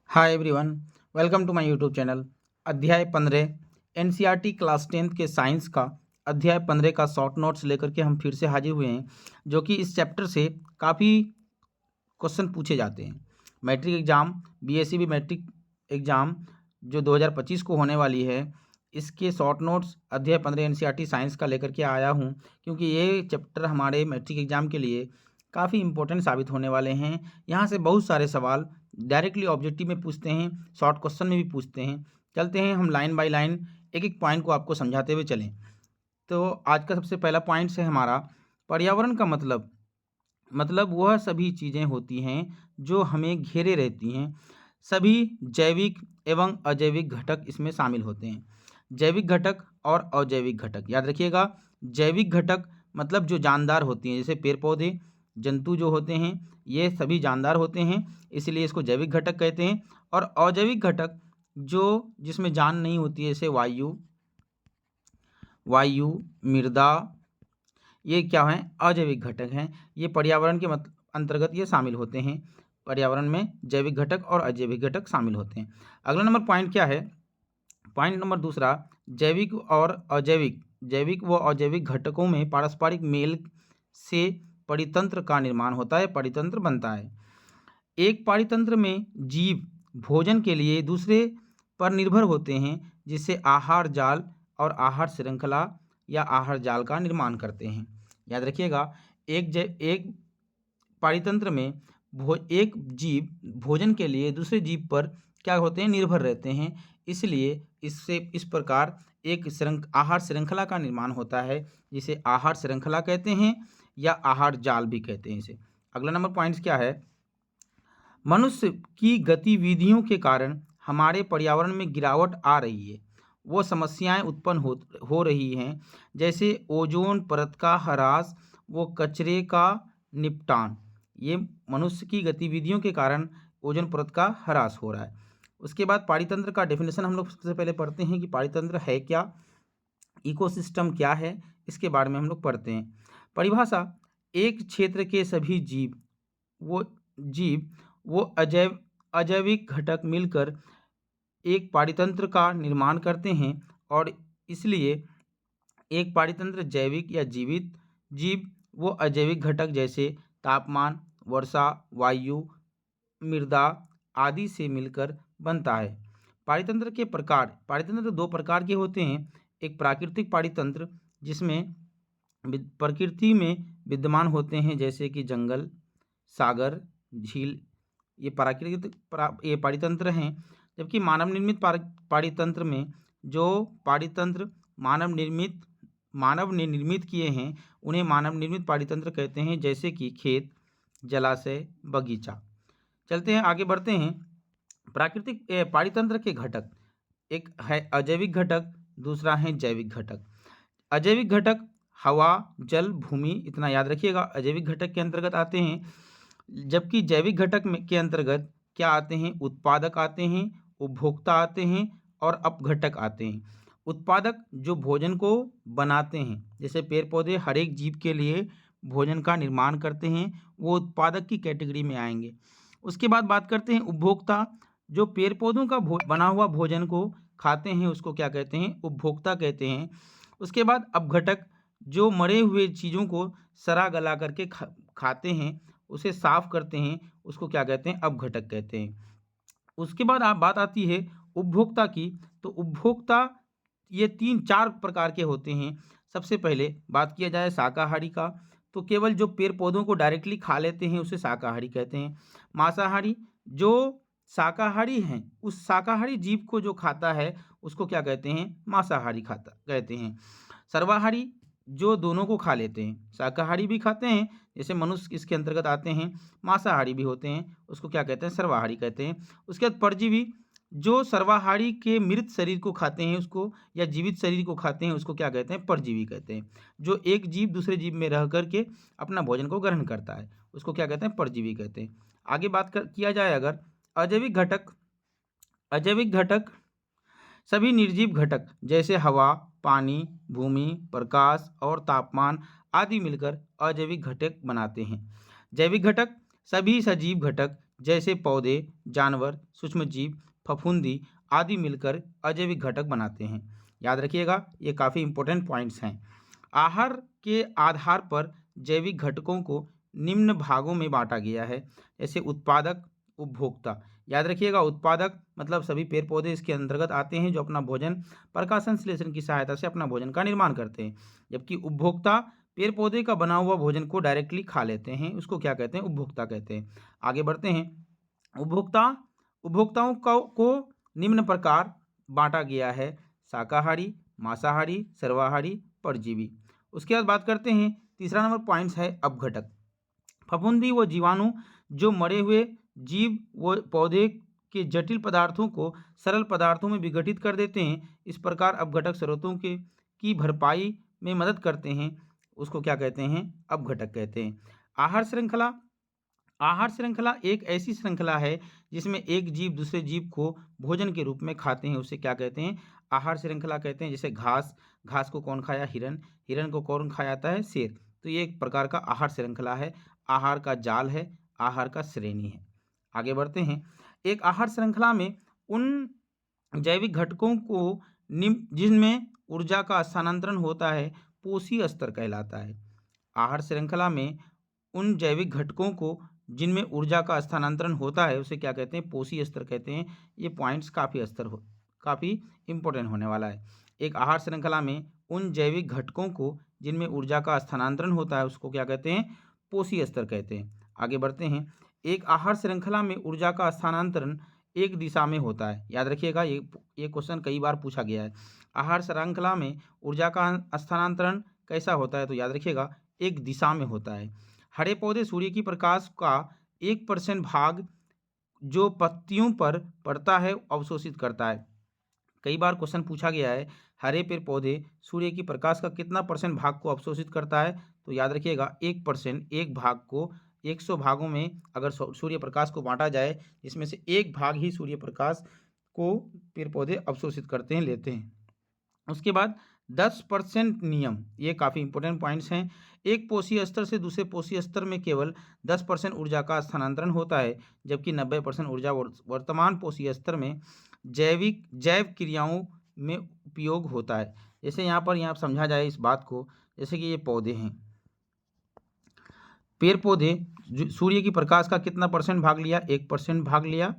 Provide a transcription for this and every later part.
Hi everyone, welcome to my YouTube channel. अध्याय 15 NCERT class 10th के science का अध्याय 15 का शॉर्ट नोट्स लेकर के हम फिर से हाजिर हुए हैं, जो कि इस चैप्टर से काफ़ी क्वेश्चन पूछे जाते हैं। मैट्रिक एग्ज़ाम, बीएससी भी मैट्रिक एग्ज़ाम जो 2025 को होने वाली है, इसके शॉर्ट नोट्स अध्याय 15 एनसीईआरटी साइंस का लेकर के आया हूँ, क्योंकि ये चैप्टर हमारे मैट्रिक एग्ज़ाम के लिए काफ़ी इंपॉर्टेंट साबित होने वाले हैं। यहाँ से बहुत सारे सवाल डायरेक्टली ऑब्जेक्टिव में पूछते हैं, शॉर्ट क्वेश्चन में भी पूछते हैं। चलते हैं हम लाइन बाय लाइन एक एक पॉइंट को आपको समझाते हुए चलें। तो आज का सबसे पहला पॉइंट है हमारा पर्यावरण का मतलब वह सभी चीज़ें होती हैं जो हमें घेरे रहती हैं। सभी जैविक एवं अजैविक घटक इसमें शामिल होते हैं। जैविक घटक और अजैविक घटक याद रखिएगा। जैविक घटक मतलब जो जानदार होती हैं, जैसे पेड़ पौधे, जंतु जो होते हैं, ये सभी जानदार होते हैं, इसलिए इसको जैविक घटक कहते हैं। और अजैविक घटक जो जिसमें जान नहीं होती है, जैसे वायु, मृदा, ये क्या हैं? अजैविक घटक हैं। ये पर्यावरण के अंतर्गत ये शामिल होते हैं। पर्यावरण में जैविक घटक और अजैविक घटक शामिल होते हैं। अगला नंबर पॉइंट क्या है? पॉइंट नंबर दूसरा, जैविक व अजैविक घटकों में पारस्परिक मेल से परितंत्र का निर्माण होता है, परितंत्र बनता है। एक परितंत्र में जीव भोजन के लिए दूसरे पर निर्भर होते हैं, जिससे आहार जाल और आहार श्रृंखला या आहार जाल का निर्माण करते हैं। याद रखिएगा, एक परितंत्र में एक जीव भोजन के लिए दूसरे जीव पर क्या होते हैं? निर्भर रहते हैं। इसलिए इससे इस प्रकार एक आहार श्रृंखला का निर्माण होता है, जिसे आहार श्रृंखला कहते हैं या आहार जाल भी कहते हैं इसे। अगला नंबर पॉइंट क्या है? मनुष्य की गतिविधियों के कारण हमारे पर्यावरण में गिरावट आ रही है। वो समस्याएं उत्पन्न हो रही हैं, जैसे ओजोन परत का ह्रास, वो कचरे का निपटान। ये मनुष्य की गतिविधियों के कारण ओजोन परत का ह्रास हो रहा है। उसके बाद पारितंत्र का डेफिनेशन हम लोग सबसे पहले पढ़ते हैं कि पारितंत्र है क्या, इकोसिस्टम क्या है, इसके बारे में हम लोग पढ़ते हैं। परिभाषा: एक क्षेत्र के सभी जीव वो अजैविक घटक मिलकर एक पारितंत्र का निर्माण करते हैं, और इसलिए एक पारितंत्र जैविक या जीवित जीव वो अजैविक घटक जैसे तापमान, वर्षा, वायु, मृदा आदि से मिलकर बनता है। पारितंत्र दो प्रकार के होते हैं। एक प्राकृतिक पारितंत्र, जिसमें प्रकृति में विद्यमान होते हैं, जैसे कि जंगल, सागर, झील, ये ये पारितंत्र हैं। जबकि मानव निर्मित पारितंत्र में जो पारितंत्र मानव ने निर्मित किए हैं, उन्हें मानव निर्मित पारितंत्र कहते हैं, जैसे कि खेत, जलाशय, बगीचा। चलते हैं, आगे बढ़ते हैं। प्राकृतिक पारितंत्र के घटक, एक है अजैविक घटक, दूसरा है जैविक घटक। अजैविक घटक हवा, जल, भूमि, इतना याद रखिएगा, अजैविक घटक के अंतर्गत आते हैं। जबकि जैविक घटक के अंतर्गत क्या आते हैं? उत्पादक आते हैं, उपभोक्ता आते हैं और अपघटक आते हैं। उत्पादक जो भोजन को बनाते हैं, जैसे पेड़ पौधे हर एक जीव के लिए भोजन का निर्माण करते हैं, वो उत्पादक की कैटेगरी में आएंगे। उसके बाद बात करते हैं उपभोक्ता, जो पेड़ पौधों का बना हुआ भोजन को खाते हैं, उसको क्या कहते हैं? उपभोक्ता कहते हैं। उसके बाद अपघटक, जो मरे हुए चीज़ों को सड़ा गला करके खाते हैं, उसे साफ करते हैं, उसको क्या कहते हैं? अपघटक कहते हैं। उसके बाद बात आती है उपभोक्ता की। तो उपभोक्ता ये 3-4 प्रकार के होते हैं। सबसे पहले बात किया जाए शाकाहारी का, तो केवल जो पेड़ पौधों को डायरेक्टली खा लेते हैं, उसे शाकाहारी कहते हैं। मांसाहारी, जो शाकाहारी हैं, उस शाकाहारी जीव को जो खाता है, उसको क्या कहते हैं? मांसाहारी कहते हैं। सर्वाहारी, जो दोनों को खा लेते हैं, शाकाहारी भी खाते हैं, जैसे मनुष्य इसके अंतर्गत आते हैं, मांसाहारी भी होते हैं, उसको क्या कहते हैं? सर्वाहारी कहते हैं। उसके बाद परजीवी, जो सर्वाहारी के मृत शरीर को खाते हैं उसको, या जीवित शरीर को खाते हैं, उसको क्या कहते हैं? परजीवी कहते हैं। जो एक जीव दूसरे जीव में रह करके अपना भोजन को ग्रहण करता है, उसको क्या कहते हैं? परजीवी कहते हैं। आगे किया जाए अगर अजैविक घटक सभी निर्जीव घटक, जैसे हवा, पानी, भूमि, प्रकाश और तापमान आदि मिलकर अजैविक घटक बनाते हैं। जैविक घटक सभी सजीव घटक, जैसे पौधे, जानवर, सूक्ष्मजीव, फफूंदी आदि मिलकर अजैविक घटक बनाते हैं। याद रखिएगा, ये काफ़ी इंपॉर्टेंट पॉइंट्स हैं। आहार के आधार पर जैविक घटकों को निम्न भागों में बांटा गया है, जैसे उत्पादक, उपभोक्ता। याद रखिएगा, उत्पादक मतलब सभी पेड़ पौधे इसके अंतर्गत आते हैं जो अपना भोजन प्रकाश संश्लेषण की सहायता से अपना भोजन का निर्माण करते हैं। जबकि उपभोक्ता पेड़ पौधे का बना हुआ भोजन को डायरेक्टली खा लेते हैं, उसको क्या कहते हैं? उपभोक्ता कहते हैं। आगे बढ़ते हैं। उपभोक्ता उपभोक्ताओं को निम्न प्रकार बांटा गया है: शाकाहारी, मांसाहारी, सर्वाहारी, परजीवी। उसके बाद बात करते हैं, तीसरा नंबर पॉइंट्स है अपघटक। फफूंदी व जीवाणु जो मरे हुए जीव व पौधे के जटिल पदार्थों को सरल पदार्थों में विघटित कर देते हैं। इस प्रकार अपघटक स्रोतों के की भरपाई में मदद करते हैं, उसको क्या कहते हैं? अपघटक कहते हैं। आहार श्रृंखला आहार श्रृंखला एक ऐसी श्रृंखला है जिसमें एक जीव दूसरे जीव को भोजन के रूप में खाते हैं, उसे क्या कहते हैं? आहार श्रृंखला कहते हैं। जैसे घास, घास को कौन खाया? हिरन, हिरन को कौन खा जाता है? शेर। तो ये एक प्रकार का आहार श्रृंखला है, आहार का जाल है, आहार का श्रेणी है। आगे बढ़ते हैं। एक आहार श्रृंखला में उन जैविक घटकों को जिनमें ऊर्जा का स्थानांतरण होता है, पोषी स्तर कहलाता है। आहार श्रृंखला में उन जैविक घटकों को जिनमें ऊर्जा का स्थानांतरण होता है, उसे क्या कहते हैं? पोषी स्तर कहते हैं। ये पॉइंट्स काफ़ी इंपॉर्टेंट होने वाला है। एक आहार श्रृंखला में उन जैविक घटकों को जिनमें ऊर्जा का स्थानांतरण होता है, उसको क्या कहते हैं? पोषी स्तर कहते हैं। आगे बढ़ते हैं। एक आहार श्रृंखला में ऊर्जा का स्थानांतरण एक दिशा में होता है। याद रखिएगा, ये क्वेश्चन कई बार पूछा गया है। आहार श्रृंखला में ऊर्जा का स्थानांतरण कैसा होता है? तो याद रखिएगा, एक दिशा में होता है। हरे पौधे सूर्य की प्रकाश का 1% भाग जो पत्तियों पर पड़ता है अवशोषित करता है। कई बार क्वेश्चन पूछा गया है, हरे पेड़ पौधे सूर्य की प्रकाश का कितना % भाग को अवशोषित करता है? तो याद रखिएगा, 1%, एक भाग को 100 भागों में अगर सूर्य प्रकाश को बांटा जाए, इसमें से एक भाग ही सूर्य प्रकाश को पेड़ पौधे अवशोषित करते हैं, लेते हैं। उसके बाद 10% नियम, ये काफ़ी इंपॉर्टेंट पॉइंट्स हैं। एक पोषी स्तर से दूसरे पोषी स्तर में केवल 10% ऊर्जा का स्थानांतरण होता है, जबकि 90% ऊर्जा वर्तमान पोषी स्तर में जैव क्रियाओं में उपयोग होता है। जैसे यहाँ पर समझा जाए इस बात को, जैसे कि ये पौधे हैं, पेड़ पौधे सूर्य की प्रकाश का कितना % भाग लिया? 1% भाग लिया।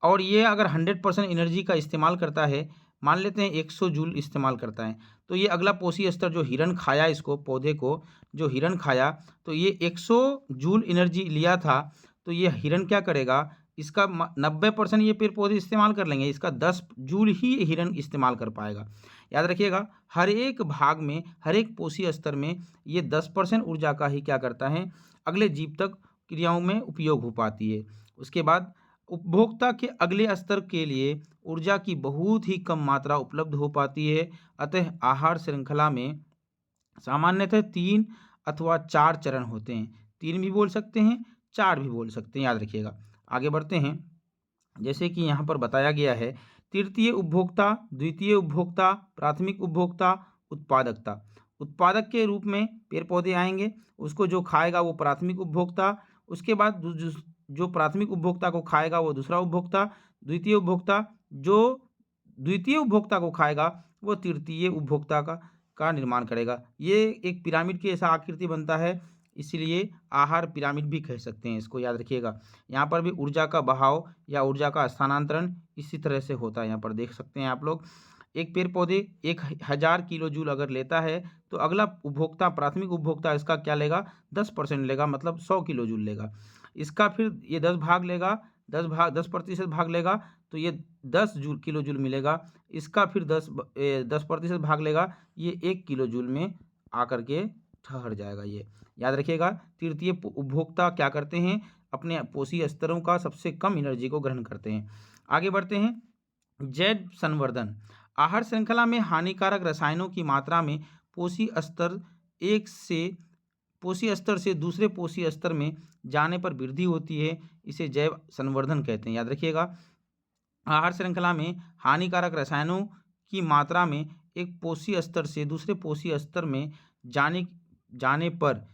और ये अगर 100% एनर्जी का इस्तेमाल करता है, मान लेते हैं 100 जूल इस्तेमाल करता है, तो ये अगला पोषी स्तर जो हिरन खाया, इसको पौधे को जो हिरन खाया, तो ये 100 जूल एनर्जी लिया था, तो ये हिरन क्या करेगा? इसका 90% ये पेड़ पौधे इस्तेमाल कर लेंगे, इसका 10 जूल ही हिरन इस्तेमाल कर पाएगा। याद रखिएगा, हर एक भाग में, हर एक पोषी स्तर में ये 10% ऊर्जा का ही क्या करता है? अगले जीव तक क्रियाओं में उपयोग हो पाती है। उसके बाद उपभोक्ता के अगले स्तर के लिए ऊर्जा की बहुत ही कम मात्रा उपलब्ध हो पाती है। अतः आहार श्रृंखला में सामान्यतः 3 अथवा 4 चरण होते हैं। 3 भी बोल सकते हैं, 4 भी बोल सकते हैं, याद रखिएगा। आगे बढ़ते हैं। जैसे कि यहाँ पर बताया गया है, तृतीय उपभोक्ता, द्वितीय उपभोक्ता, प्राथमिक उपभोक्ता, उत्पादकता। उत्पादक के रूप में पेड़ पौधे आएंगे, उसको जो खाएगा वो प्राथमिक उपभोक्ता, उसके बाद जो प्राथमिक उपभोक्ता को खाएगा वो दूसरा उपभोक्ता, द्वितीय उपभोक्ता जो द्वितीय उपभोक्ता को खाएगा वो तृतीय उपभोक्ता का निर्माण करेगा। ये एक पिरामिड की ऐसा आकृति बनता है, इसलिए आहार पिरामिड भी कह सकते हैं इसको, याद रखिएगा। यहाँ पर भी ऊर्जा का बहाव या ऊर्जा का स्थानांतरण इसी तरह से होता है। यहाँ पर देख सकते हैं आप लोग, एक पेड़ पौधे 1000 किलो जूल अगर लेता है, तो अगला उपभोक्ता, प्राथमिक उपभोक्ता इसका क्या लेगा? 10% लेगा, मतलब 100 किलो जूल लेगा। इसका फिर ये 10 भाग लेगा, 10% भाग लेगा, तो ये 10 किलो जूल मिलेगा। इसका फिर 10% भाग लेगा, ये 1 किलो जूल में आकर के ठहर जाएगा। ये याद रखिएगा, तृतीय उपभोक्ता क्या करते हैं? अपने पोषी स्तरों का सबसे कम एनर्जी को ग्रहण करते हैं। आगे बढ़ते हैं। जैव संवर्धन, आहार श्रृंखला में हानिकारक रसायनों की मात्रा में पोषी स्तर से दूसरे पोषी स्तर में जाने पर वृद्धि होती है, इसे जैव संवर्धन कहते हैं। याद रखिएगा, आहार श्रृंखला में हानिकारक रसायनों की मात्रा में एक पोषी स्तर से दूसरे पोषी स्तर में जाने पर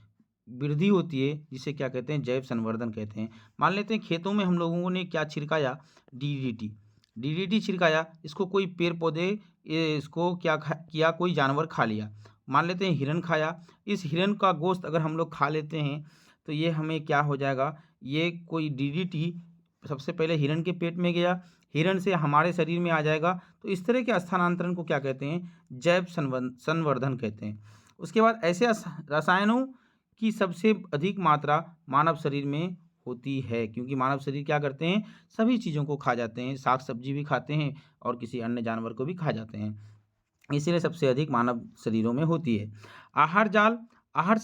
वृद्धि होती है, जिसे क्या कहते हैं, जैव संवर्धन कहते हैं। मान लेते हैं खेतों में हम लोगों ने क्या छिड़काया, डीडीटी। डीडीटी छिड़काया, इसको कोई पेड़ पौधे इसको क्या किया, कोई जानवर खा लिया। मान लेते हैं हिरन खाया, इस हिरन का गोश्त अगर हम लोग खा लेते हैं तो ये हमें क्या हो जाएगा, ये कोई डीडीटी सबसे पहले हिरन के पेट में गया, हिरन से हमारे शरीर में आ जाएगा। तो इस तरह के स्थानांतरण को क्या कहते हैं, जैव संवर्धन कहते हैं। उसके बाद ऐसे रसायनों की सबसे अधिक मात्रा मानव शरीर में होती है, क्योंकि मानव शरीर क्या करते हैं, सभी चीज़ों को खा जाते हैं, साग सब्जी भी खाते हैं और किसी अन्य जानवर को भी खा जाते हैं, इसीलिए सबसे अधिक मानव शरीरों में होती है। आहार जाल, आहार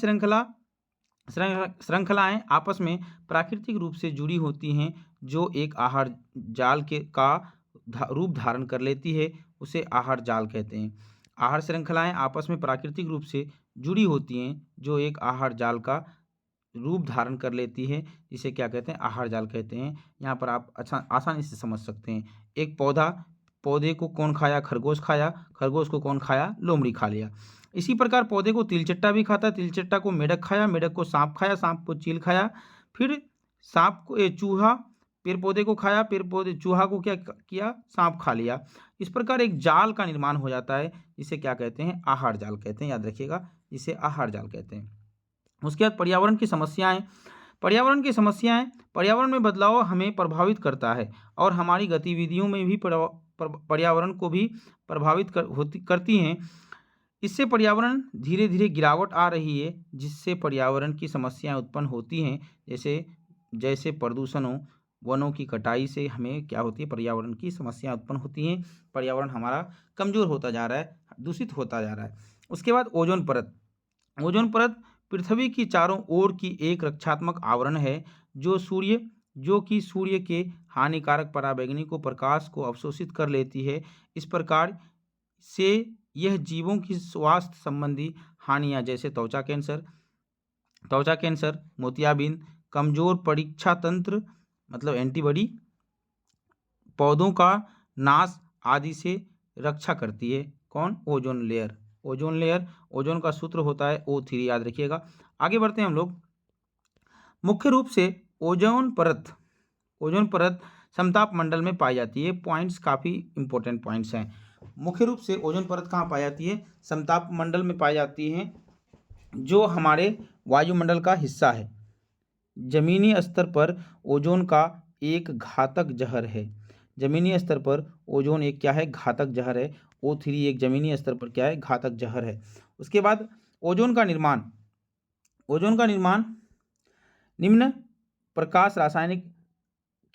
श्रृंखलाएं आपस में प्राकृतिक रूप से जुड़ी होती हैं, जो एक आहार जाल के का रूप धारण कर लेती है, उसे आहार जाल कहते हैं। आहार श्रृंखलाएं आपस में प्राकृतिक रूप से जुड़ी होती हैं, जो एक आहार जाल का रूप धारण कर लेती है, जिसे क्या कहते हैं, आहार जाल कहते हैं। यहाँ पर आप अच्छा आसानी से समझ सकते हैं। एक पौधे को कौन खाया, खरगोश खाया, खरगोश को कौन खाया, लोमड़ी खा लिया। इसी प्रकार पौधे को तिलचट्टा भी खाता, तिलचट्टा को मेढक खाया, मेढक को सांप खाया, सांप को चील खाया, फिर सांप को चूहा पेड़ पौधे को खाया, पेड़ पौधे चूहा को क्या किया, सांप खा लिया। इस प्रकार एक जाल का निर्माण हो जाता है, जिसे क्या कहते हैं, आहार जाल कहते हैं, याद रखिएगा, इसे आहार जाल कहते हैं। उसके बाद पर्यावरण की समस्याएं। पर्यावरण में बदलाव हमें प्रभावित करता है और हमारी गतिविधियों में भी पर्यावरण को भी प्रभावित करती हैं। इससे पर्यावरण धीरे धीरे गिरावट आ रही है, जिससे पर्यावरण की समस्याएं उत्पन्न होती हैं, जैसे प्रदूषणों, वनों की कटाई से हमें क्या होती है, पर्यावरण की समस्याएं उत्पन्न होती हैं। पर्यावरण हमारा कमज़ोर होता जा रहा है, दूषित होता जा रहा है। उसके बाद ओजोन परत। ओजोन परत पृथ्वी की चारों ओर की एक रक्षात्मक आवरण है, जो कि सूर्य के हानिकारक पराबैंगनी को प्रकाश को अवशोषित कर लेती है। इस प्रकार से यह जीवों की स्वास्थ्य संबंधी हानियां, जैसे त्वचा कैंसर, मोतियाबिंद, कमजोर परीक्षा तंत्र मतलब एंटीबॉडी, पौधों का नाश आदि से रक्षा करती है। कौन, ओजोन लेयर। ओजोन का सूत्र होता है O3, याद रखिएगा। आगे बढ़ते हैं हम लोग। मुख्य रूप से ओजोन परत समताप मंडल में पाई जाती है। पॉइंट्स काफ़ी इंपॉर्टेंट पॉइंट्स हैं। मुख्य रूप से ओजोन परत कहाँ पाई जाती है, समताप मंडल में पाई जाती है, जो हमारे वायुमंडल का हिस्सा है। जमीनी स्तर पर ओजोन का एक घातक जहर है। जमीनी स्तर पर ओजोन एक क्या है, घातक जहर है। O3 एक जमीनी स्तर पर क्या है, घातक जहर है। उसके बाद ओजोन का निर्माण निम्न प्रकाश रासायनिक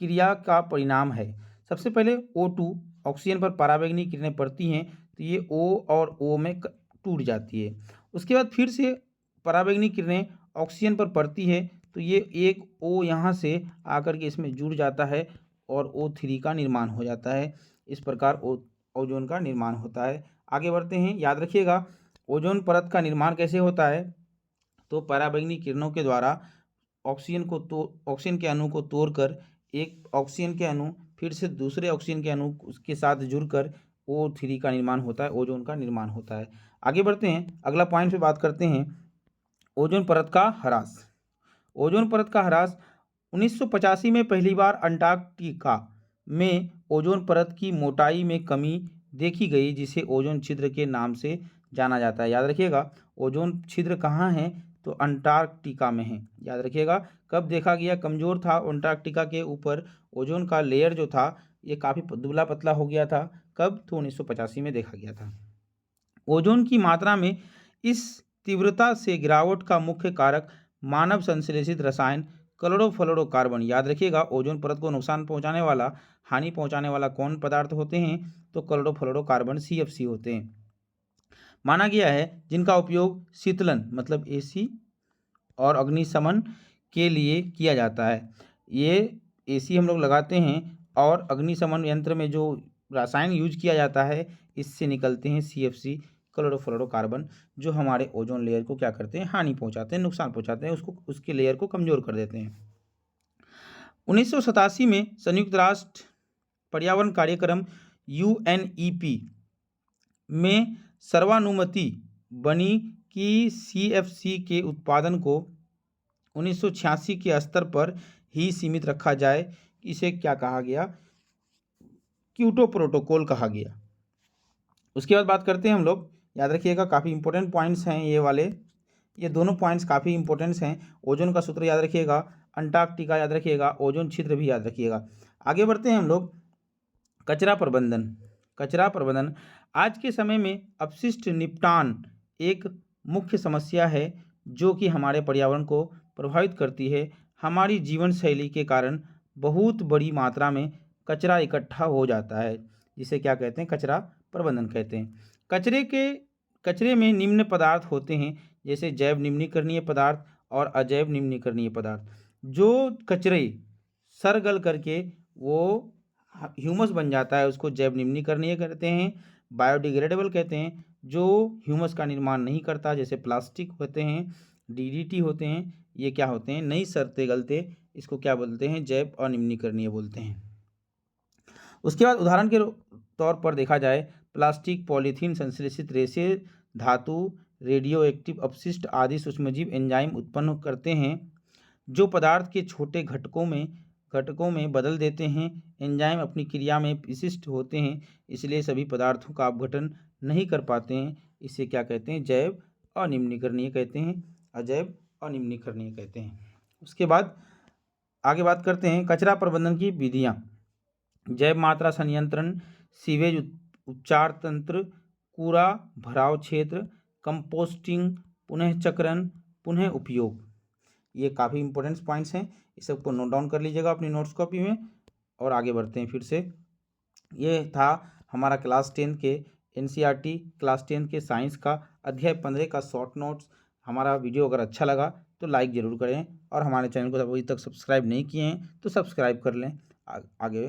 क्रिया का परिणाम है। सबसे पहले O2 ऑक्सीजन पर पराबैंगनी किरणें पड़ती हैं, तो ये O और O में टूट जाती है। उसके बाद फिर से पराबैंगनी किरणें ऑक्सीजन पर पड़ती है, तो ये एक O यहाँ से आकर के इसमें जुड़ जाता है और O3 का निर्माण हो जाता है। इस प्रकार ओजोन का निर्माण होता है। आगे बढ़ते हैं, याद रखिएगा ओजोन परत का निर्माण कैसे होता है, तो पराबैंगनी किरणों के द्वारा ऑक्सीजन के अणु को तोड़कर एक ऑक्सीजन के अणु फिर से दूसरे ऑक्सीजन के अणु उसके साथ जुड़कर O3 का निर्माण होता है, ओजोन का निर्माण होता है। आगे बढ़ते हैं, अगला पॉइंट पे बात करते हैं, ओजोन परत का ह्रास। ओजोन परत का ह्रास 1985 में पहली बार अंटार्कटिका में ओजोन परत की मोटाई में कमी देखी गई, जिसे ओजोन छिद्र के नाम से जाना जाता है। याद रखिएगा ओजोन छिद्र कहाँ है, तो अंटार्कटिका में है। याद रखिएगा कब देखा गया, कमज़ोर था अंटार्कटिका के ऊपर ओजोन का लेयर जो था ये काफ़ी दुबला पतला हो गया था। कब, तो 1985 में देखा गया था। ओजोन की मात्रा में इस तीव्रता से गिरावट का मुख्य कारक मानव संश्लेषित रसायन क्लोरोफ्लोरोकार्बन। याद रखिएगा ओजोन परत को नुकसान पहुंचाने वाला, हानि पहुंचाने वाला कौन पदार्थ होते हैं, तो क्लोरोफ्लोरोकार्बन CFC होते हैं। माना गया है जिनका उपयोग शीतलन मतलब AC और अग्निशमन के लिए किया जाता है। ये AC हम लोग लगाते हैं और अग्निशमन यंत्र में जो रसायन यूज किया जाता है इससे निकलते हैं CFC क्लोरोफ्लोरोकार्बन, जो हमारे ओजोन लेयर को क्या करते हैं, हानि पहुंचाते हैं, नुकसान पहुंचाते हैं, उसके लेयर को कमज़ोर कर देते हैं। 1987 में संयुक्त राष्ट्र पर्यावरण कार्यक्रम UNEP में सर्वानुमति बनी कि CFC के उत्पादन को 1986 के स्तर पर ही सीमित रखा जाए, इसे क्या कहा गया? क्योटो प्रोटोकॉल कहा गया। उसके बाद बात करते हैं हम लोग, याद रखिएगा काफ़ी इंपॉर्टेंट पॉइंट्स हैं ये वाले, ये दोनों पॉइंट्स काफ़ी इंपॉर्टेंट्स हैं। ओजोन का सूत्र याद रखिएगा, अंटार्कटिका याद रखिएगा, ओजोन छिद्र भी याद रखिएगा। आगे बढ़ते हैं हम लोग, कचरा प्रबंधन। कचरा प्रबंधन आज के समय में अपशिष्ट निपटान एक मुख्य समस्या है जो कि हमारे पर्यावरण को प्रभावित करती है। हमारी जीवन शैली के कारण बहुत बड़ी मात्रा में कचरा इकट्ठा हो जाता है, जिसे क्या कहते हैं? कचरा प्रबंधन कहते हैं। कचरे में निम्न पदार्थ होते हैं, जैसे जैव निम्नीकरणीय पदार्थ और अजैव निम्नीकरणीय पदार्थ। जो कचरे सरगल करके वो ह्यूमस बन जाता है, उसको जैव निम्नीकरणीय कहते हैं। बायोडिग्रेडेबल कहते हैं, जो ह्यूमस का निर्माण नहीं करता, जैसे प्लास्टिक होते हैं, डीडीटी होते हैं, ये क्या होते हैं? नई सड़ते गलते, इसको क्या बोलते हैं? जैव अनिम्नीकरणीय बोलते हैं। उसके बाद उदाहरण के तौर पर देखा जाए, प्लास्टिक, पॉलीथीन, संश्लेषित रेशे, धातु, रेडियो एक्टिव अपशिष्ट आदि सूक्ष्मजीव एंजाइम उत्पन्न करते हैं, जो पदार्थ के छोटे घटकों में बदल देते हैं। एंजाइम अपनी क्रिया में विशिष्ट होते हैं, इसलिए सभी पदार्थों का अपघटन नहीं कर पाते हैं। इसे क्या कहते हैं? जैव अनिम्नीकरणीय कहते हैं, अजैव अनिम्नीकरणीय कहते हैं। उसके बाद आगे बात करते हैं कचरा प्रबंधन की विधियाँ। जैव मात्रा संयंत्रण, सीवेज उपचार तंत्र, कूड़ा भराव क्षेत्र, कंपोस्टिंग, पुनः चक्रण, पुनः उपयोग, ये काफ़ी इंपॉर्टेंट पॉइंट्स हैं। इस सबको नोट डाउन कर लीजिएगा अपनी नोट्स कॉपी में। और आगे बढ़ते हैं फिर से। ये था हमारा क्लास 10 के एनसीईआरटी क्लास 10 के साइंस का अध्याय 15 का शॉर्ट नोट्स। हमारा वीडियो अगर अच्छा लगा तो लाइक ज़रूर करें, और हमारे चैनल को अभी तक सब्सक्राइब नहीं किए हैं तो सब्सक्राइब कर लें। आगे